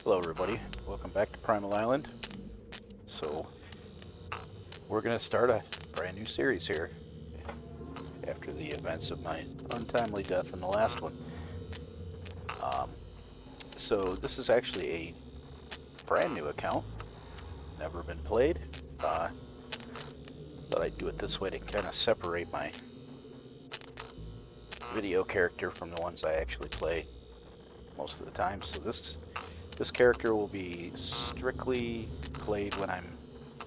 Hello everybody, welcome back to Primal Island. So, we're going to start a brand new series here after the events of my untimely death in the last one. So this is actually a brand new account, never been played. Thought I'd do it this way to kind of separate my video character from the ones I actually play most of the time. So this character will be strictly played when I'm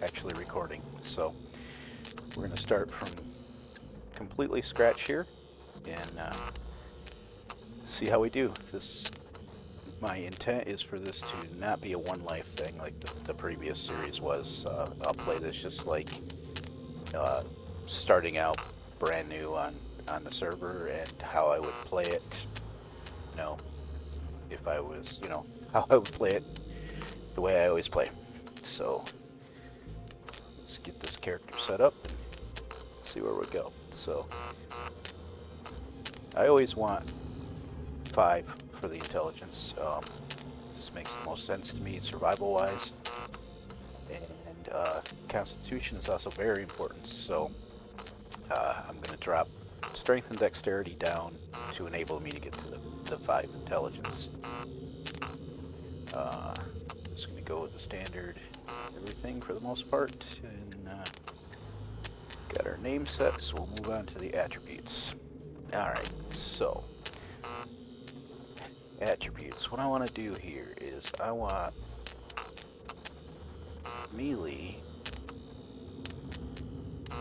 actually recording. So we're going to start from completely scratch here and see how we do. My intent is for this to not be a one life thing like the previous series was. I'll play this just like starting out brand new on the server, and how I would play it, if I was, how I would play it the way I always play. So let's get this character set up and see where we go. So I always want 5 for the intelligence. Just makes the most sense to me survival wise, and constitution is also very important. So I'm going to drop strength and dexterity down to enable me to get to the 5 intelligence. Just going to go with the standard everything for the most part, and got our name set, so we'll move on to the attributes. Alright, so attributes. What I want to do here is I want melee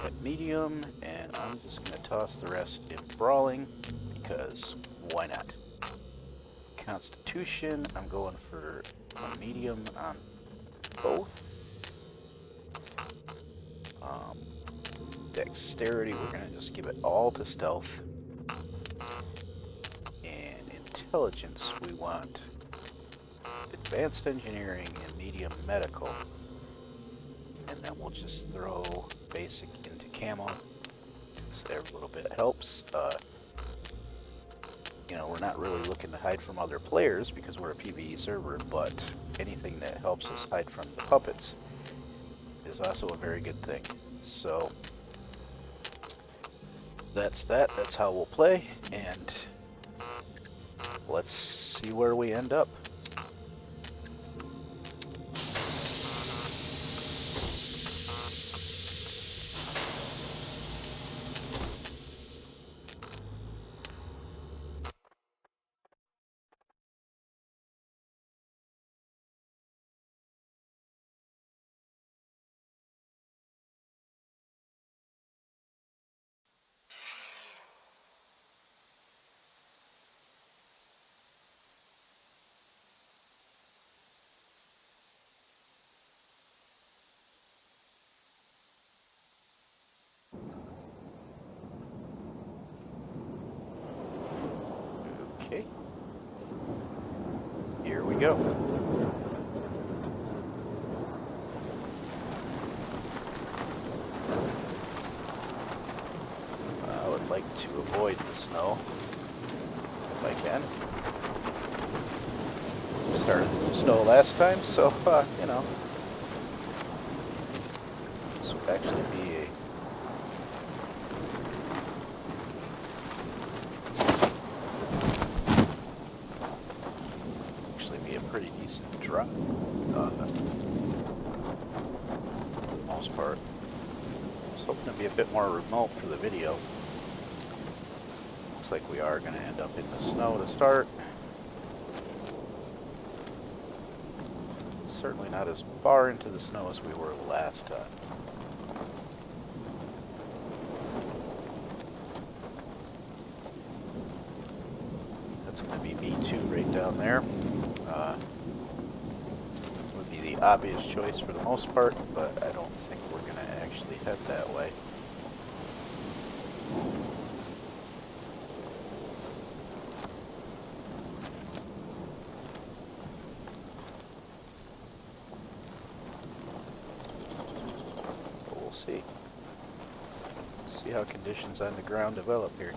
at medium, and I'm just going to toss the rest in brawling, because why not? Constitution, I'm going for a medium on both. Dexterity, we're going to just give it all to stealth. And intelligence, we want advanced engineering and medium medical. And then we'll just throw basic into camo, so every little bit helps. We're not really looking to hide from other players because we're a PvE server, but anything that helps us hide from the puppets is also a very good thing. So that's that. That's how we'll play, and let's see where we end up. Okay, here we go. I would like to avoid the snow if I can. We started the snow last time, so this would actually be a pretty decent drop for the most part. I was hoping to be a bit more remote for the video. Looks like we are going to end up in the snow to start. Certainly not as far into the snow as we were last time. That's going to be B2 right down there. Would be the obvious choice for the most part, but I don't think we're going to actually head that way. But we'll see. See how conditions on the ground develop here.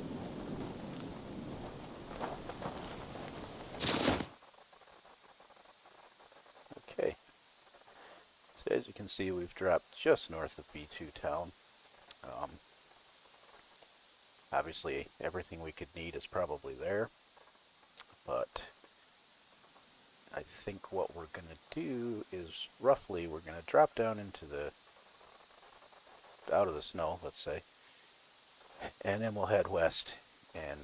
can see, we've dropped just north of B2 town. Obviously, everything we could need is probably there, but I think what we're going to do is roughly we're going to drop down into out of the snow, let's say, and then we'll head west and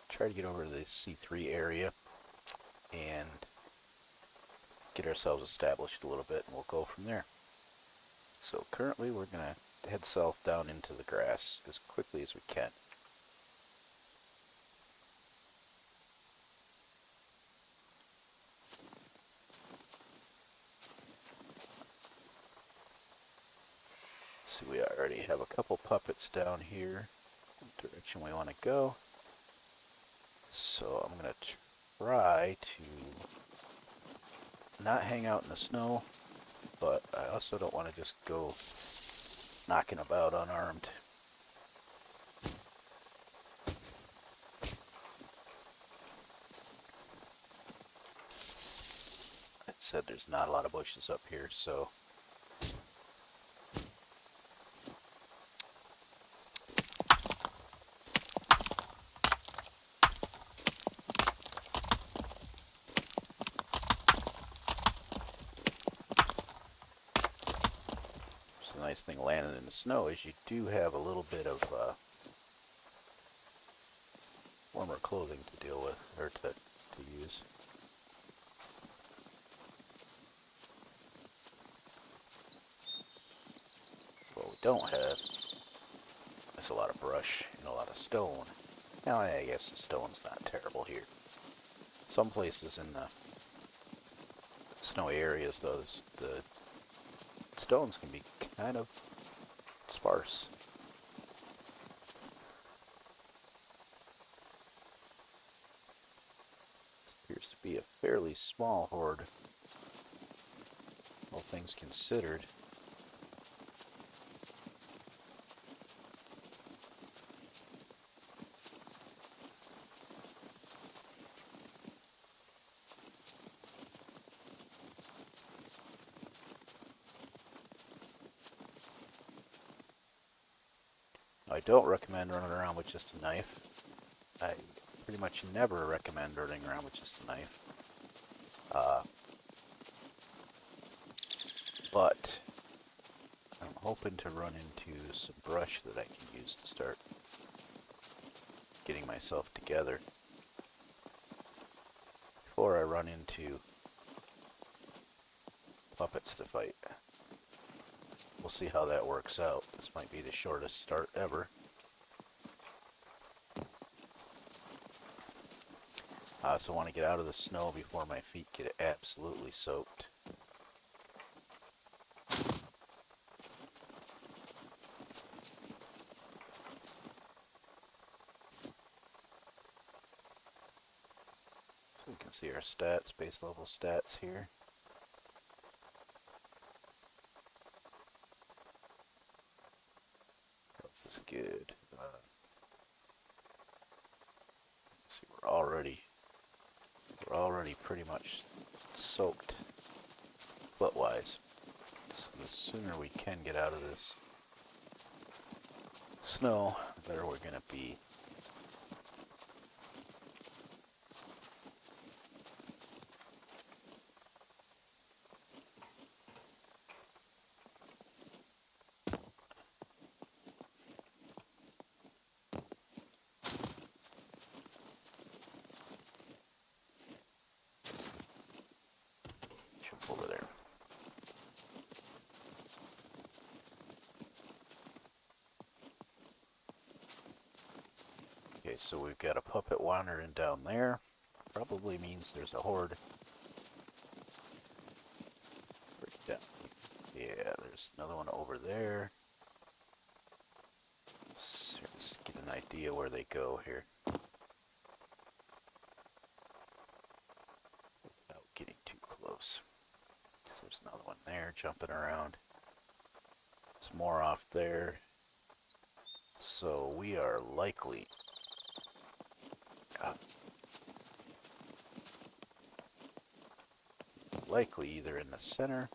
try to get over to the C3 area and get ourselves established a little bit, and we'll go from there. So currently we're going to head south down into the grass as quickly as we can. See, we already have a couple puppets down here in the direction we want to go. So I'm going to try to not hang out in the snow, but I also don't want to just go knocking about unarmed. It said there's not a lot of bushes up here, so the nice thing landing in the snow is you do have a little bit of warmer clothing to deal with, or to use. What we don't have is a lot of brush and a lot of stone. Now, I guess the stone's not terrible here. Some places in the snowy areas, though, the stones can be kind of sparse. This appears to be a fairly small horde, all things considered. I don't recommend running around with just a knife. I pretty much never recommend running around with just a knife. But I'm hoping to run into some brush that I can use to start getting myself together before I run into puppets to fight. We'll see how that works out. This might be the shortest start ever. I also want to get out of the snow before my feet get absolutely soaked. So we can see our stats, base level stats here. Health is good. See, we're already pretty much soaked foot-wise. So the sooner we can get out of this snow, the better we're gonna be. Jump over there. Okay, so we've got a puppet wandering down there. Probably means there's a horde. Yeah, there's another one over there. Let's get an idea where they go here without getting too close. So there's another one there jumping around. There's more off there. So we are likely either in the center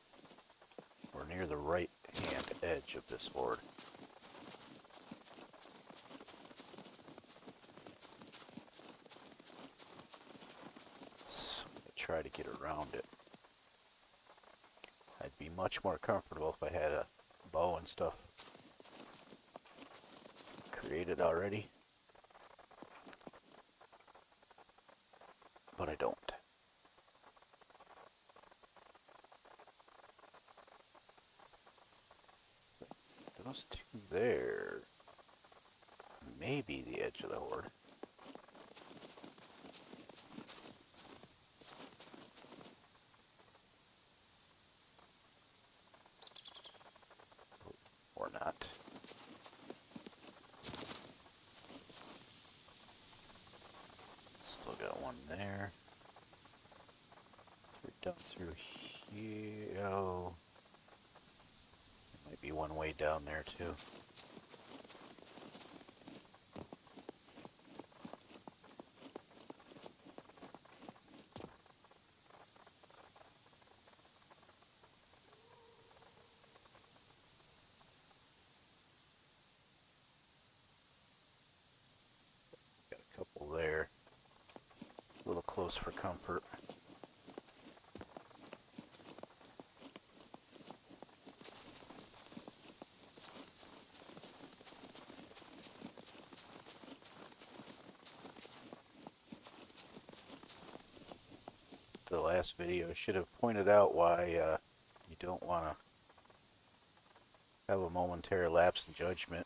or We're near the right hand edge of this board. So I'm gonna try to get around it. I'd be much more comfortable if I had a bow and stuff created already, but I don't. Those two there may be the edge of the horde. Or not. Still got one there. We're down through here. Oh. There might be one way down there too. Got a couple there. A little close for comfort. The last video should have pointed out why you don't want to have a momentary lapse in judgment,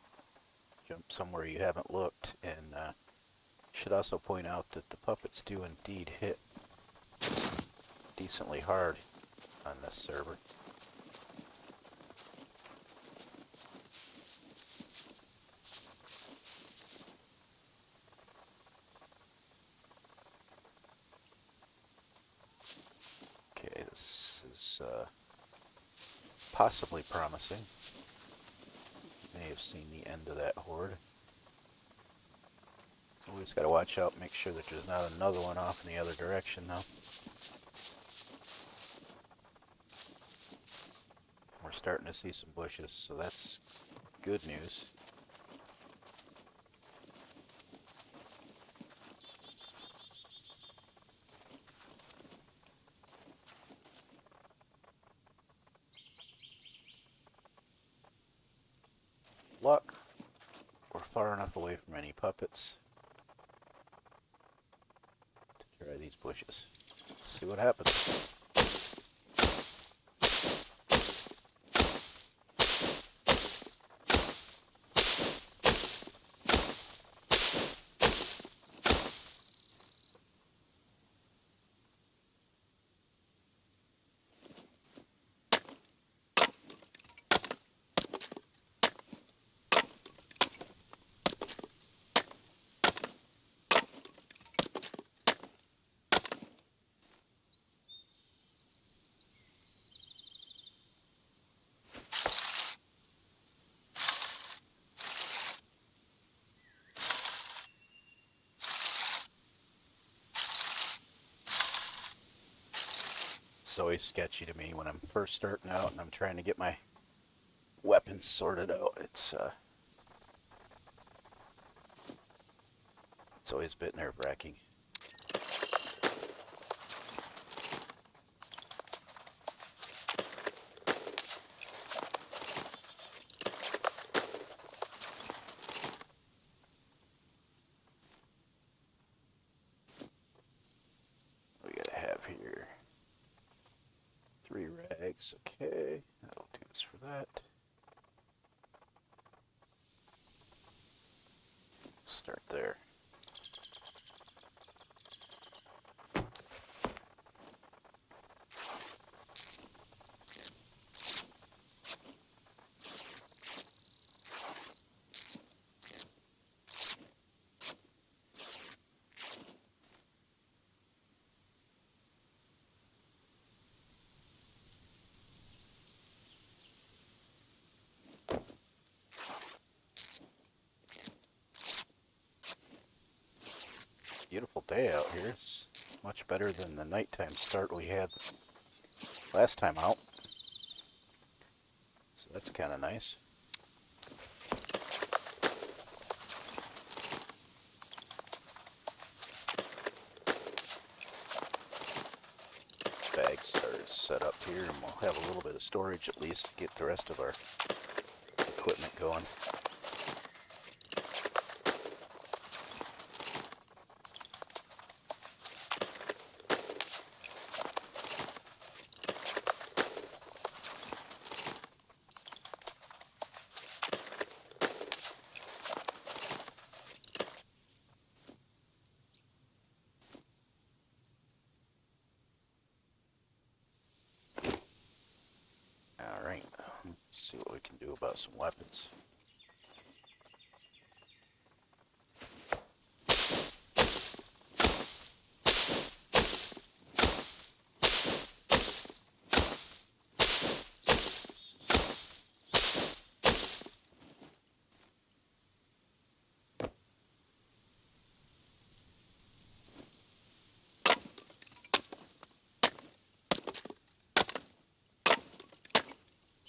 jump somewhere you haven't looked, and should also point out that the puppets do indeed hit decently hard on this server. Okay, this is possibly promising. May have seen the end of that horde. Always got to watch out, make sure that there's not another one off in the other direction though. We're starting to see some bushes, so that's good news. Luck. We're far enough away from any puppets to try these bushes. See what happens. It's always sketchy to me when I'm first starting out and I'm trying to get my weapons sorted out. It's always a bit nerve-wracking. What do we gotta have here? 3 rags, okay. That'll do us for that. Start there. Beautiful day out here. It's much better than the nighttime start we had last time out. That's kind of nice. Bag started set up here, and we'll have a little bit of storage at least to get the rest of our equipment going. Alright, let's see what we can do about some weapons.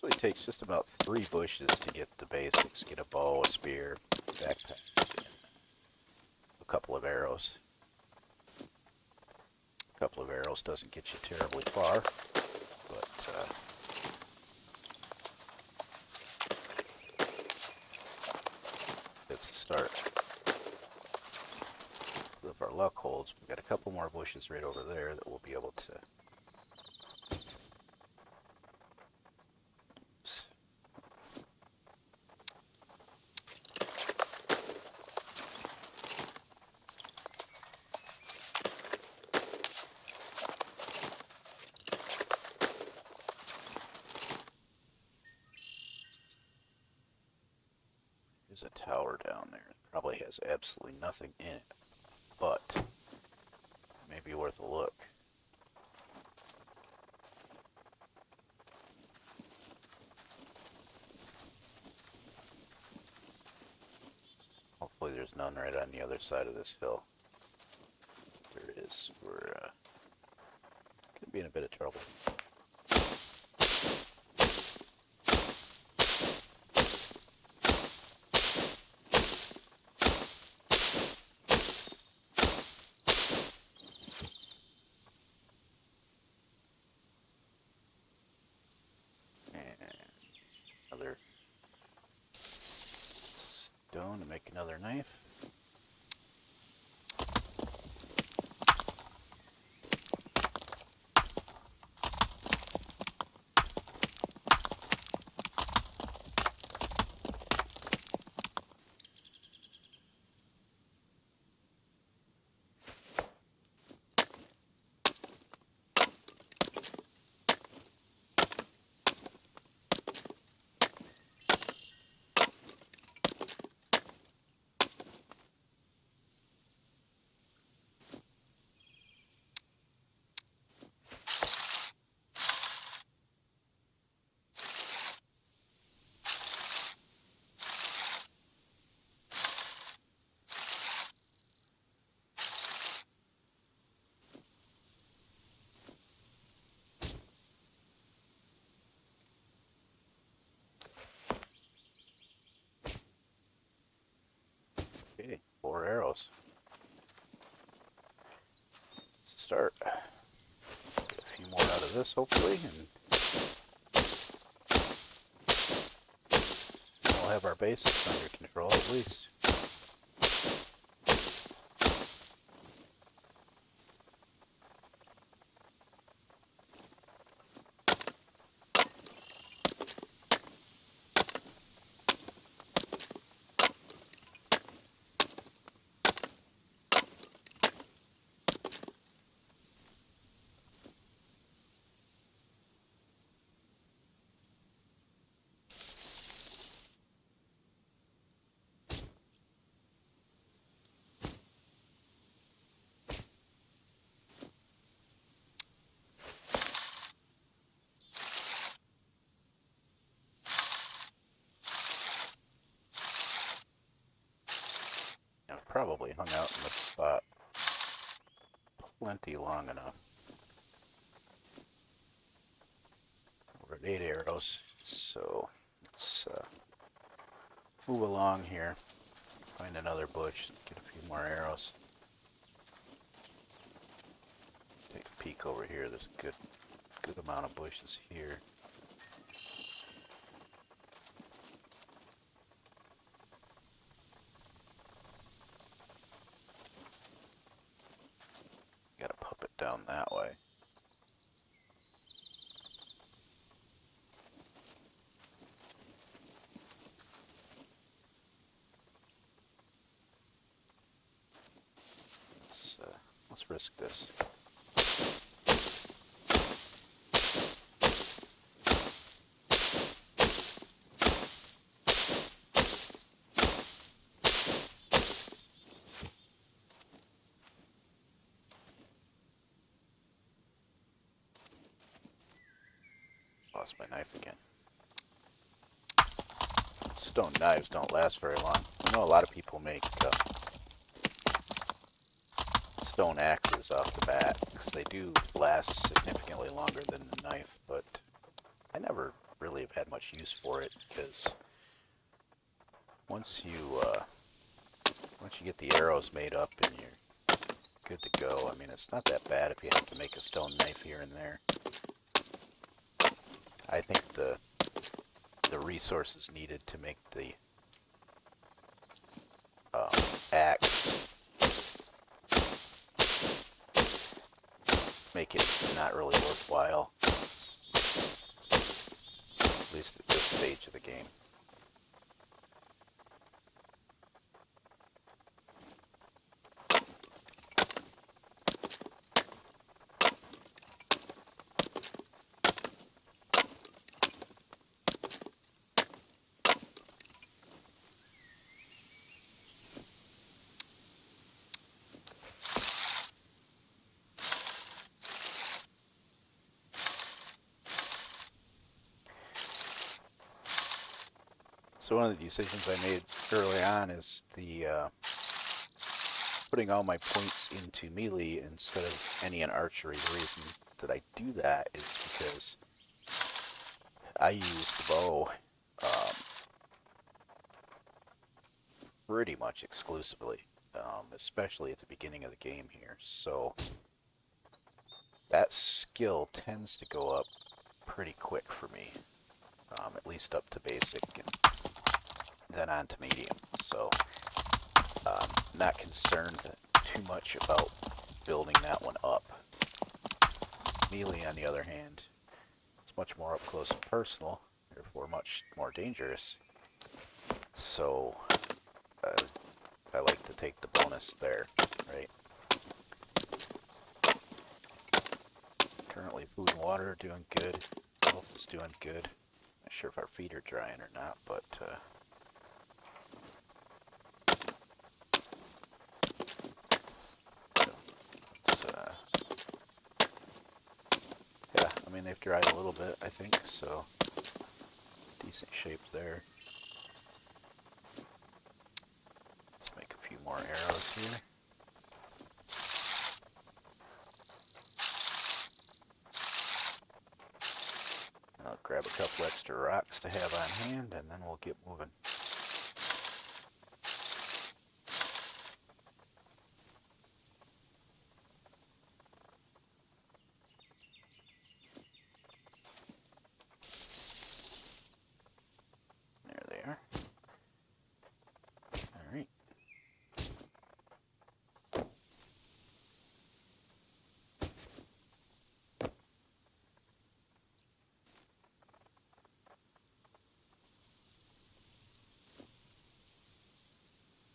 It takes just about 3 bushes to get the basics. Get a bow, a spear, backpack, and a couple of arrows. A couple of arrows doesn't get you terribly far, but it's the start. If our luck holds, we've got a couple more bushes right over there that we'll be able to use. There's a tower down there. It probably has absolutely nothing in it, but it may be worth a look. Hopefully there's none right on the other side of this hill. If there is, we're gonna be in a bit of trouble. Another stone to make another knife. Okay, 4 arrows. Let's start. Get a few more out of this, hopefully, and we'll have our basics under control at least. I've probably hung out in this spot plenty long enough. We're at 8 arrows, so Let's move along here. Find another bush, get a few more arrows. Take a peek over here. There's a good amount of bushes here. Gotta pop it down that way. Let's risk this. Lost my knife again. Stone knives don't last very long. I know a lot of people make stone axes off the bat because they do last significantly longer than the knife, but I never really have had much use for it because once you get the arrows made up and you're good to go, I mean, it's not that bad if you have to make a stone knife here and there. I think the resources needed to make the axe make it not really worthwhile, at least at this stage of the game. So one of the decisions I made early on is the putting all my points into melee instead of any in archery. The reason that I do that is because I use the bow pretty much exclusively, especially at the beginning of the game here. So that skill tends to go up pretty quick for me, at least up to basic and then on to medium. So not concerned too much about building that one up. Melee, on the other hand, is much more up close and personal, therefore much more dangerous. So I like to take the bonus there, right? Currently food and water are doing good. Health is doing good. Not sure if our feet are drying or not, but yeah, I mean, they've dried a little bit, I think, so decent shape there. Let's make a few more arrows here. I'll grab a couple extra rocks to have on hand, and then we'll get moving. There they are. All right.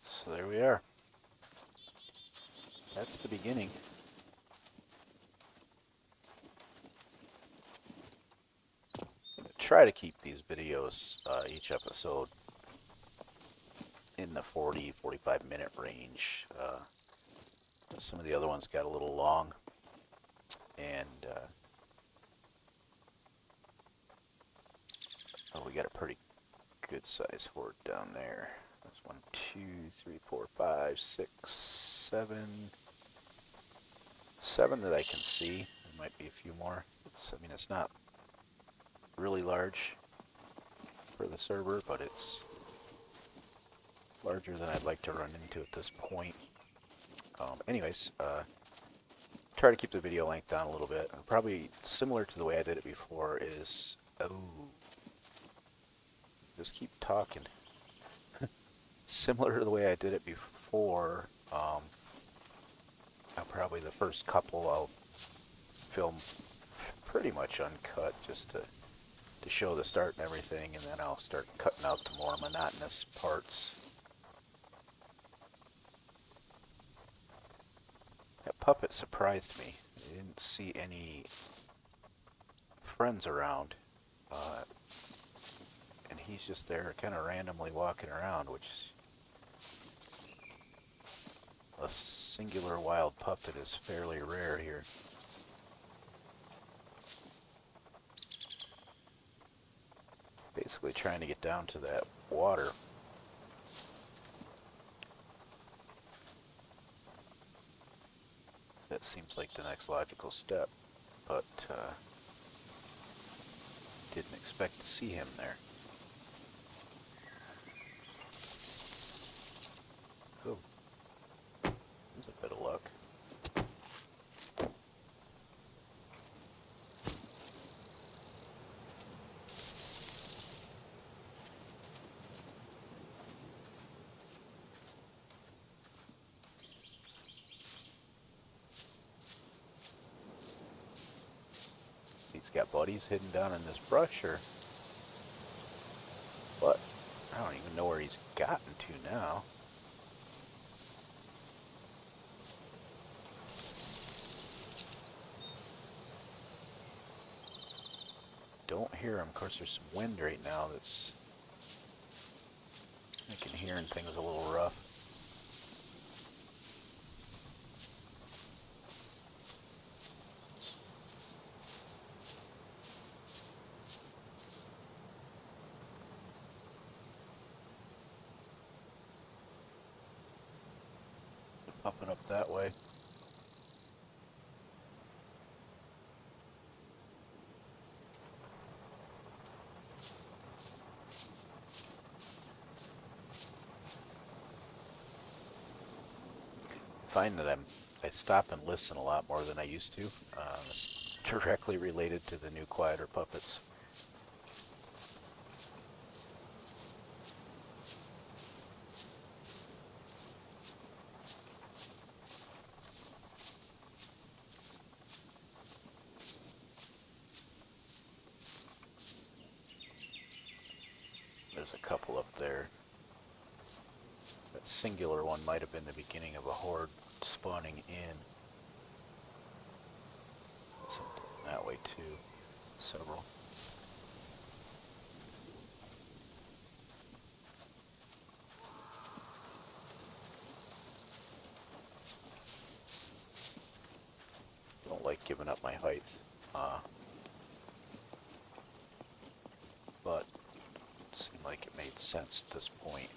So there we are. That's the beginning. Try to keep these videos, each episode, in the 40-45 minute range. Some of the other ones got a little long, and oh, we got a pretty good size horde down there. That's 1, 2, 3, 4, 5, 6, 7. 7 that I can see. There might be a few more. I mean, it's not really large. for the server, but it's larger than I'd like to run into at this point. Anyways, try to keep the video length down a little bit. Probably similar to the way I did it before is, just keep talking. Similar to the way I did it before, probably the first couple I'll film pretty much uncut just to show the start and everything, and then I'll start cutting out the more monotonous parts. That puppet surprised me. I didn't see any friends around, and he's just there kind of randomly walking around, which a singular wild puppet is fairly rare here. Basically trying to get down to that water. That seems like the next logical step, but didn't expect to see him there. Oh, there's a bit of luck. He's got buddies hidden down in this brush, or what? I don't even know where he's gotten to now. Don't hear him. Of course, there's some wind right now that's making hearing things a little rough. Popping up that way. Find that I stop and listen a lot more than I used to. It's directly related to the new quieter puppets. There's a couple up there. That singular one might have been the beginning of a horde spawning in. Something that way too. Several. Don't like giving up my height. But it seemed like it made sense at this point.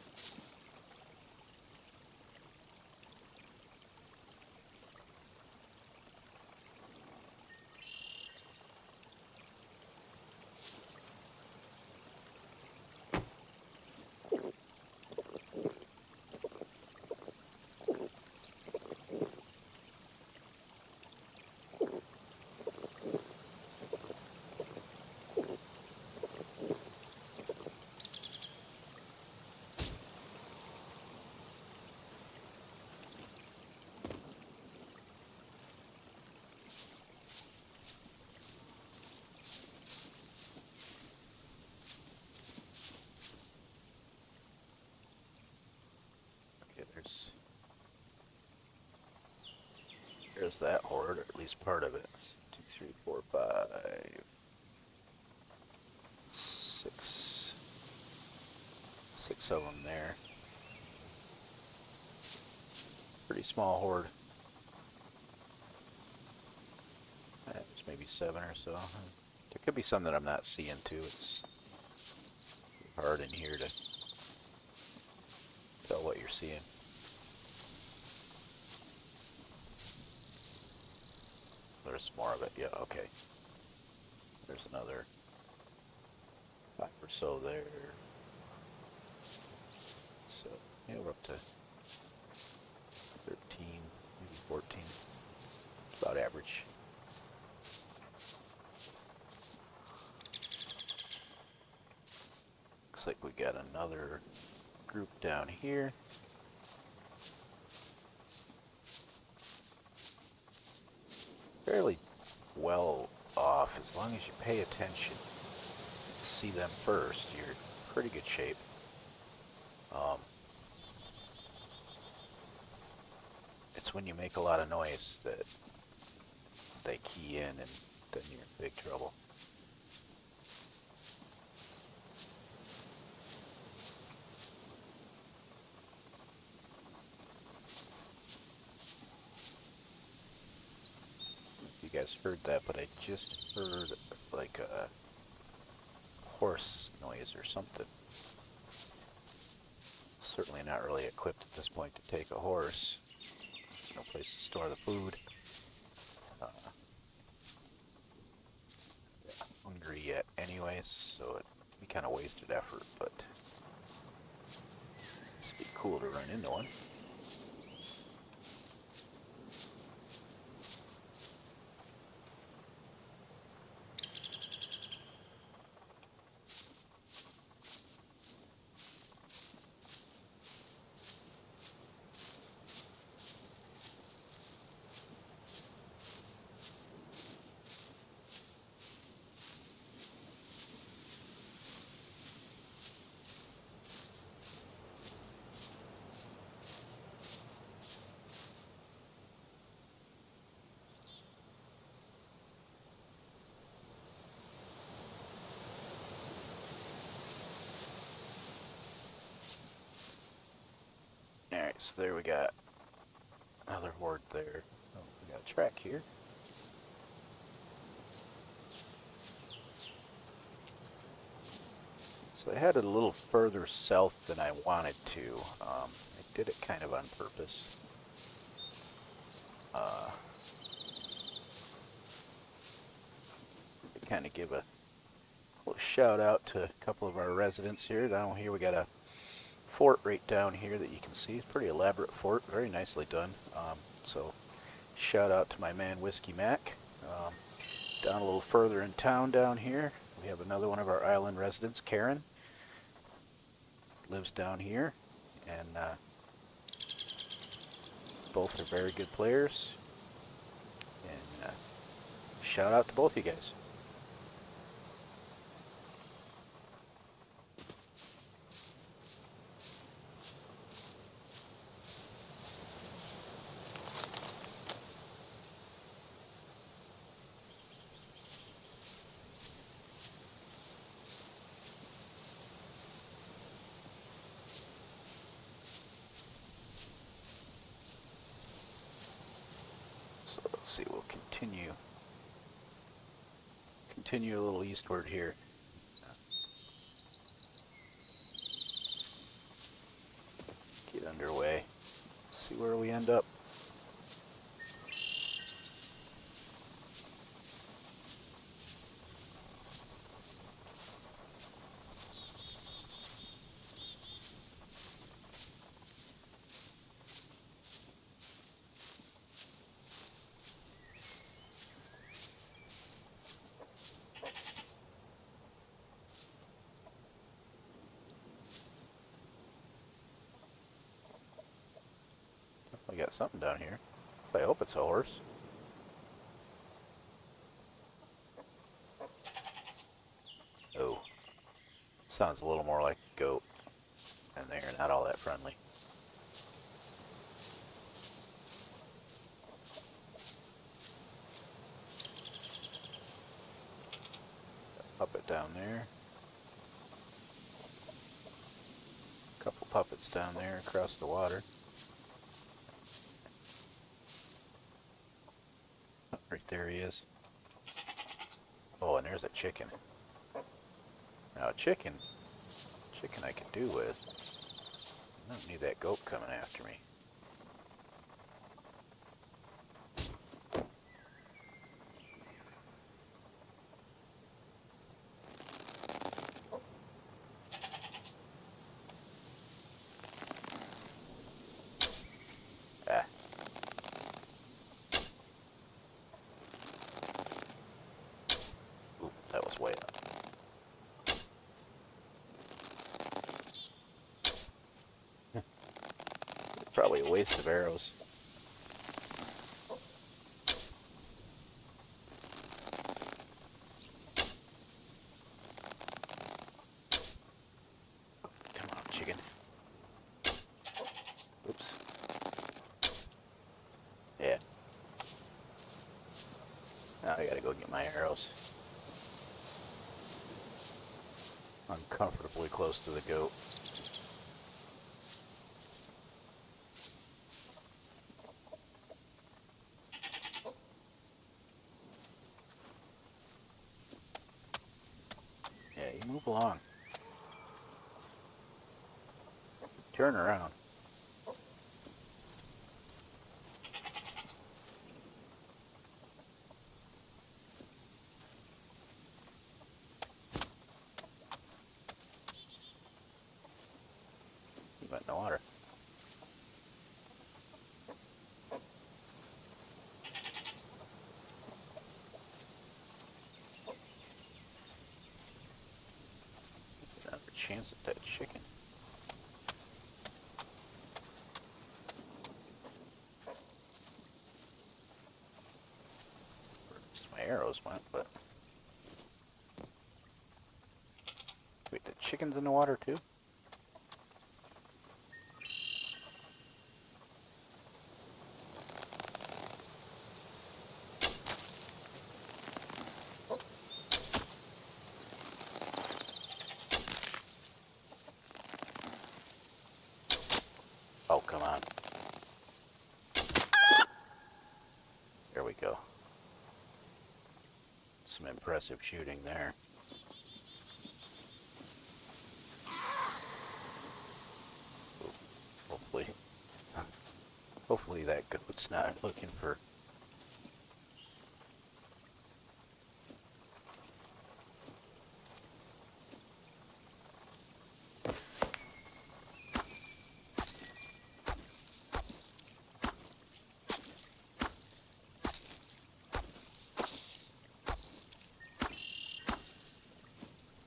There's that horde, or at least part of it. 2, 3, 4, 5, 6. 6 of them there. Pretty small horde. There's maybe 7 or so. There could be some that I'm not seeing too. It's hard in here to tell what you're seeing. There's more of it. Yeah, okay. There's another 5 or so there. So yeah, we're up to 13, maybe 14. About average. Looks like we got another group down here. Fairly well off. As long as you pay attention, see them first, you're in pretty good shape. It's when you make a lot of noise that they key in, and then you're in big trouble. You guys heard that, but I just heard like a horse noise or something. Certainly not really equipped at this point to take a horse. No place to store the food. Hungry yet anyways, so it'd be kind of wasted effort, but it'd be cool to run into one. Alright, so there we got another horde there. Oh, we got a track here. So I had it a little further south than I wanted to. I did it kind of on purpose. To kind of give a little shout out to a couple of our residents here. Down here we got a fort right down here that you can see. It's a pretty elaborate fort, very nicely done. So shout out to my man Whiskey Mac. Down a little further in town down here, we have another one of our island residents, Karen. Lives down here, and both are very good players. And shout out to both you guys. Let's see, we'll continue a little eastward here. Get underway. See where we end up. We got something down here. So I hope it's a horse. Oh. Sounds a little more like a goat. And they're not all that friendly. Puppet down there. Couple puppets down there across the water. Right there he is. Oh, and there's a chicken. Now a chicken I could do with. I don't need that goat coming after me. Probably a waste of arrows. Come on, chicken. Oops. Yeah. Now I gotta go get my arrows. Uncomfortably close to the goat. Yeah, you move along. Turn around. You went in the water. Another chance at that chicken. Just my arrows went, but... Wait, the chicken's in the water too? Oh, come on. There we go. Some impressive shooting there. Hopefully, hopefully that goat's not looking for...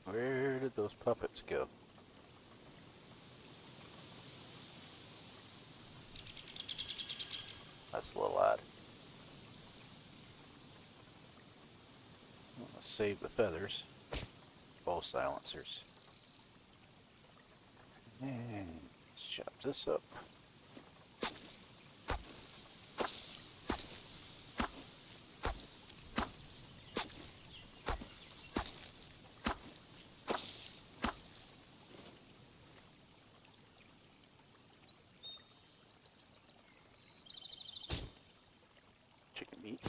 Where did those puppets go? That's a little odd. Let's save the feathers. Bow silencers. And let's chop this up. Chicken meat.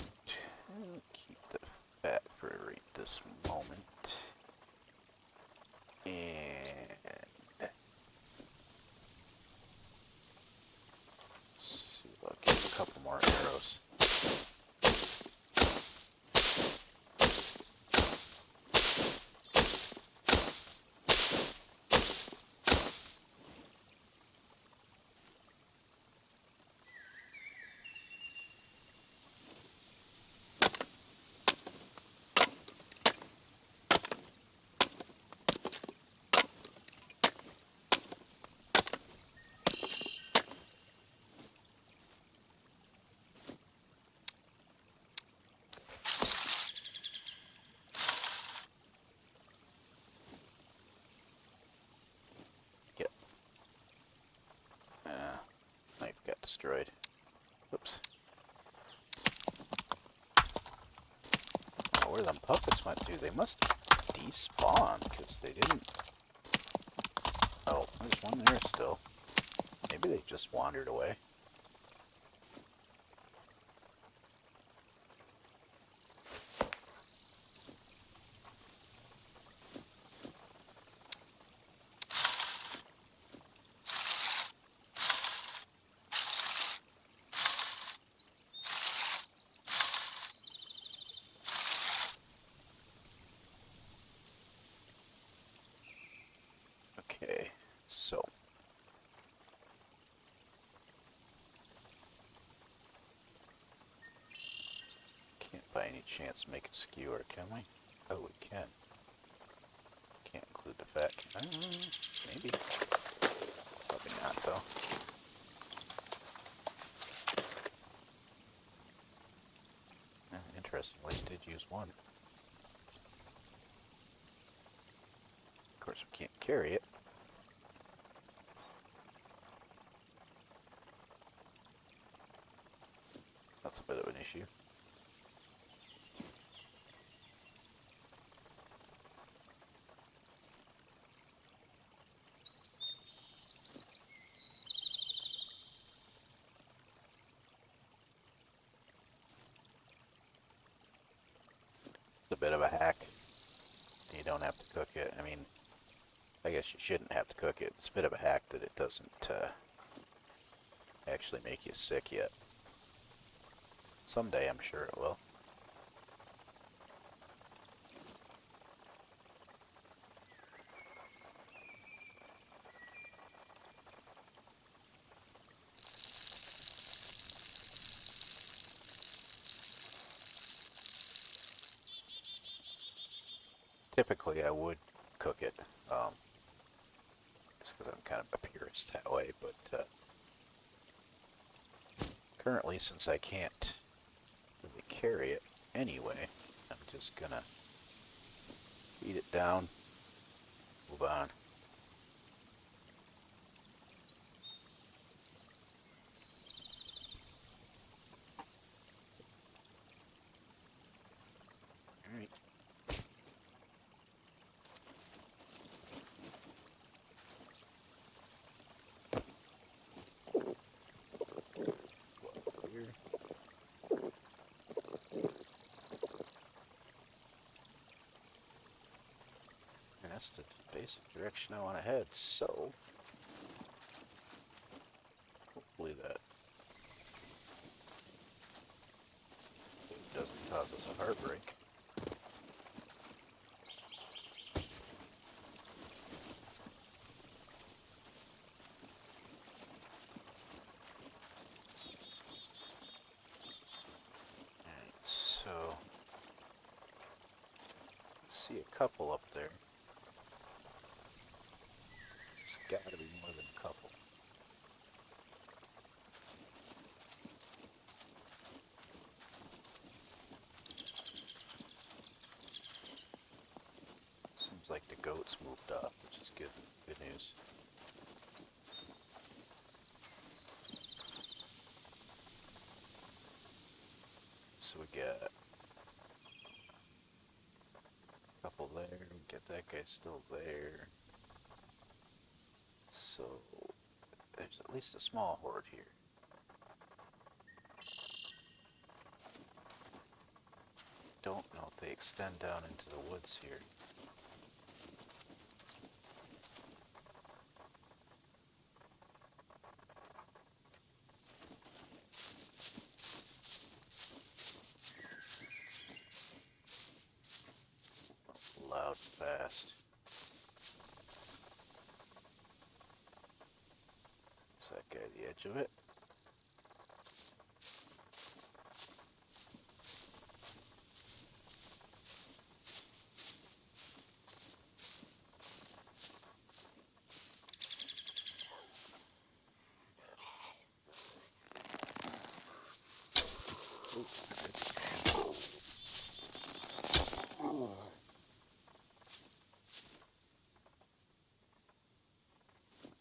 And keep the fat for right this moment. And let's see if I'll get a couple more arrows. Knife got destroyed. Oops. Oh, where them puppets went to? They must have despawned because they didn't. Oh, there's one there still. Maybe they just wandered away. Okay, so can't by any chance make a skewer, can we? Oh, we can. Can't include the fat. Maybe. Probably not, though. Interestingly, it did use one. Of course, we can't carry it. That's a bit of an issue. It's a bit of a hack. You don't have to cook it. I mean, I guess you shouldn't have to cook it. It's a bit of a hack that it doesn't actually make you sick yet. Someday I'm sure it will. Typically I would cook it, just because I'm kind of a purist that way, but currently, since I can't really carry it anyway, I'm just gonna heat it down, move on. Alright. Here. And that's the basic direction I want to head, so hopefully that doesn't cause us a heartbreak. Alright, so see a couple up there. There's gotta be more than a couple. Seems like the goats moved off, which is good news. So we got a couple there, we get that guy still there. So there's at least a small horde here. Don't know if they extend down into the woods here. Loud, fast. Is that guy the edge of it?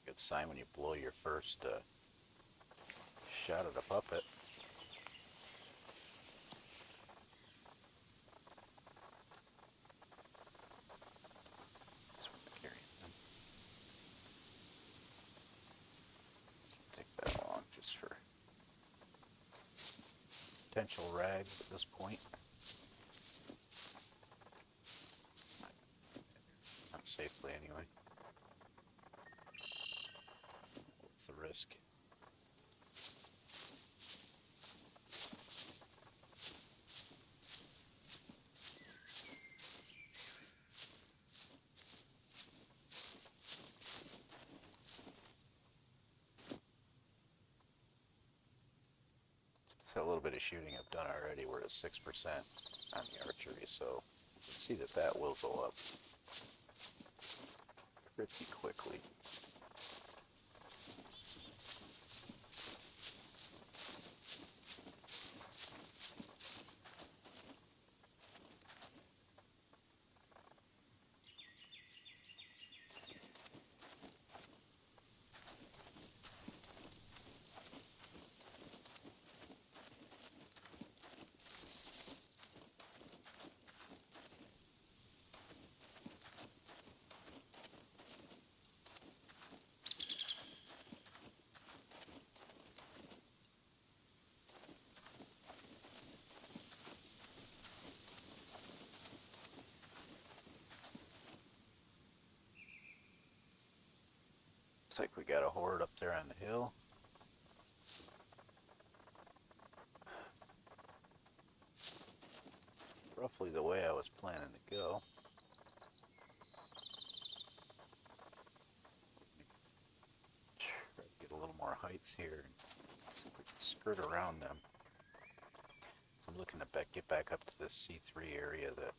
Good sign when you blow your first shot at a puppet. That's what I'm carrying them. Take that along just for potential rags at this point. Not safely anyway. What's the risk? So a little bit of shooting I've done already. We're at 6% on the archery, so you can see that that will go up pretty quickly. Looks like we got a horde up there on the hill. Roughly the way I was planning to go. Try to get a little more height here and see if we can skirt around them. So I'm looking to get back up to this C3 area that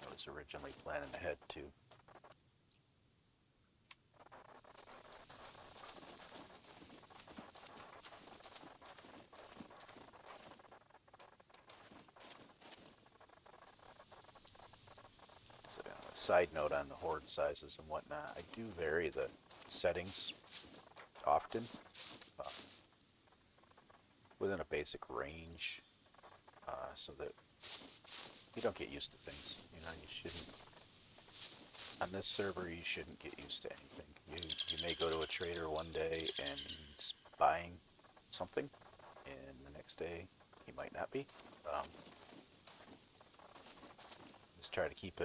I was originally planning to head to. So, side note on the horde sizes and whatnot, I do vary the settings often within a basic range so that you don't get used to things. You know, you shouldn't, on this server, you shouldn't get used to anything. You may go to a trader one day and he's buying something, and the next day he might not be. Just try to keep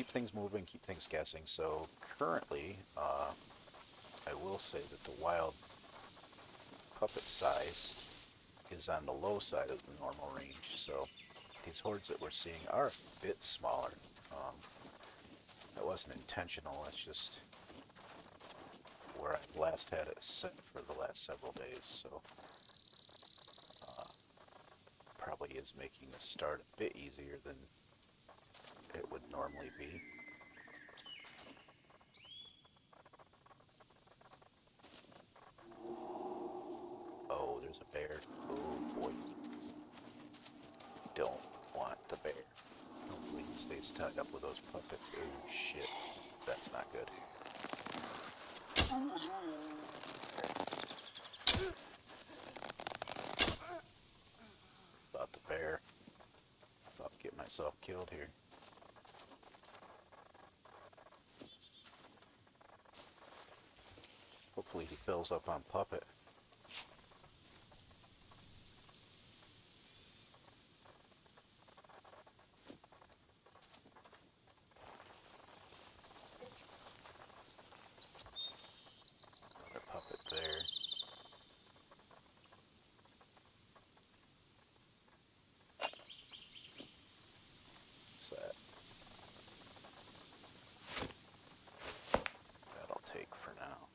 things moving, keep things guessing. So currently, I will say that the wild puppet size is on the low side of the normal range. So these hordes that we're seeing are a bit smaller. That wasn't intentional, it's just where I last had it set for the last several days, so probably is making the start a bit easier than it would normally be. Oh, there's a bear. Oh boy. Don't want the bear. Hopefully he stays tied up with those puppets. Oh shit. That's not good. About the bear. About to get myself killed here. Hopefully he fills up on puppet. Another puppet there. What's that? That'll take for now.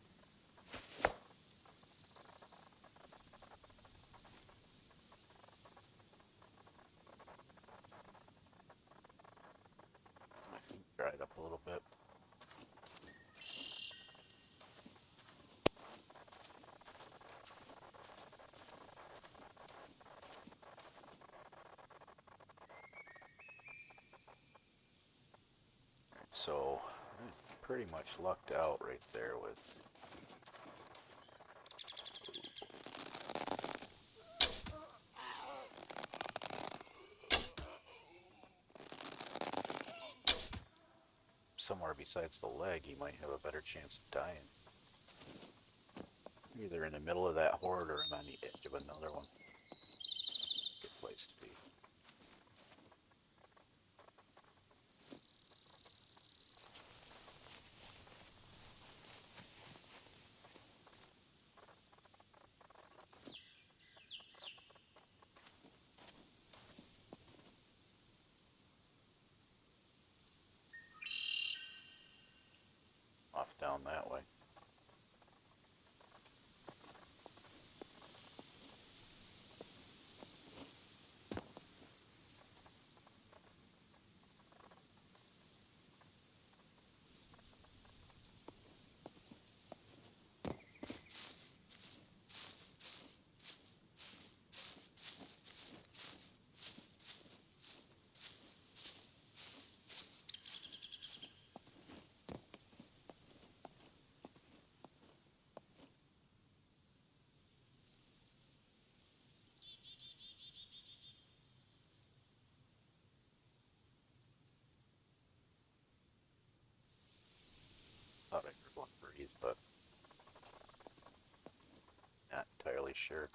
Dried up a little bit. So, pretty much lucked out right there with somewhere besides the leg, he might have a better chance of dying. Either in the middle of that horde or I'm on the edge of another one. Good place to be. Off down that way. Thought I heard one breathe, but not entirely sure.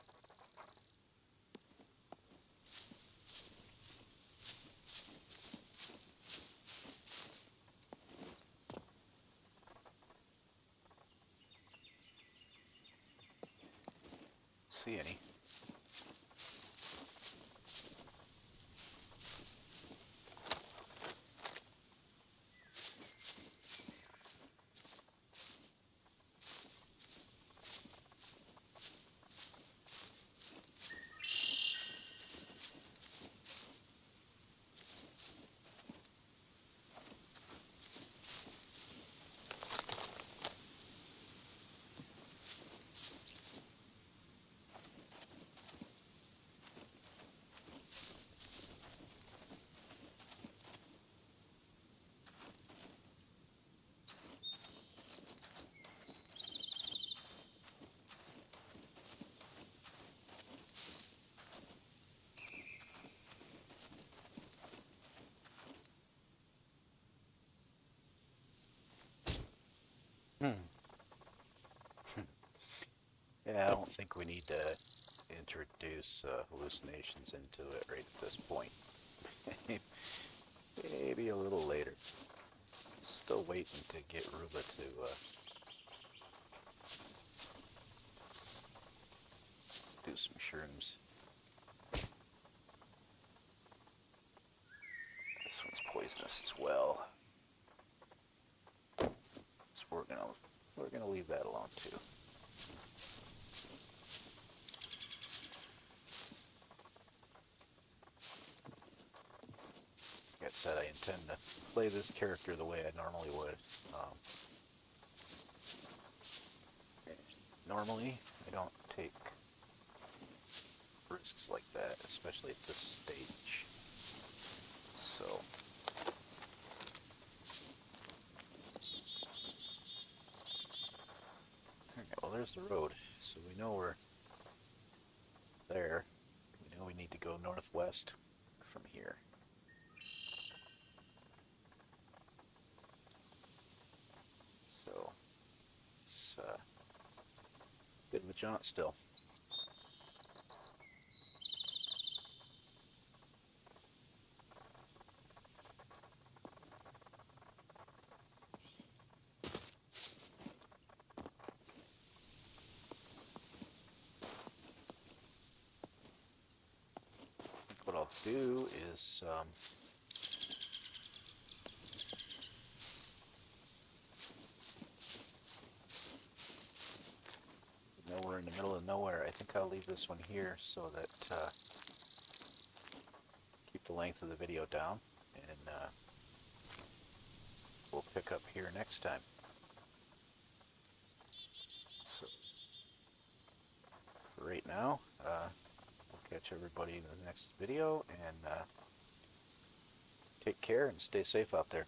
see any. Yeah, I don't think we need to introduce hallucinations into it right at this point. Maybe a little later. Still waiting to get Ruba to do some shrooms. This one's poisonous as well. So we're gonna leave that alone too. Like I said, I intend to play this character the way I normally would. Normally, I don't take risks like that, especially at this stage. So, okay, well, there's the road, so we know we're there. We know we need to go northwest from here. So, it's a bit of a jaunt still. What I'll do is now we're in the middle of nowhere. I think I'll leave this one here so that keep the length of the video down, and we'll pick up here next time. So for right now, we'll catch everybody in the next video, and take care and stay safe out there.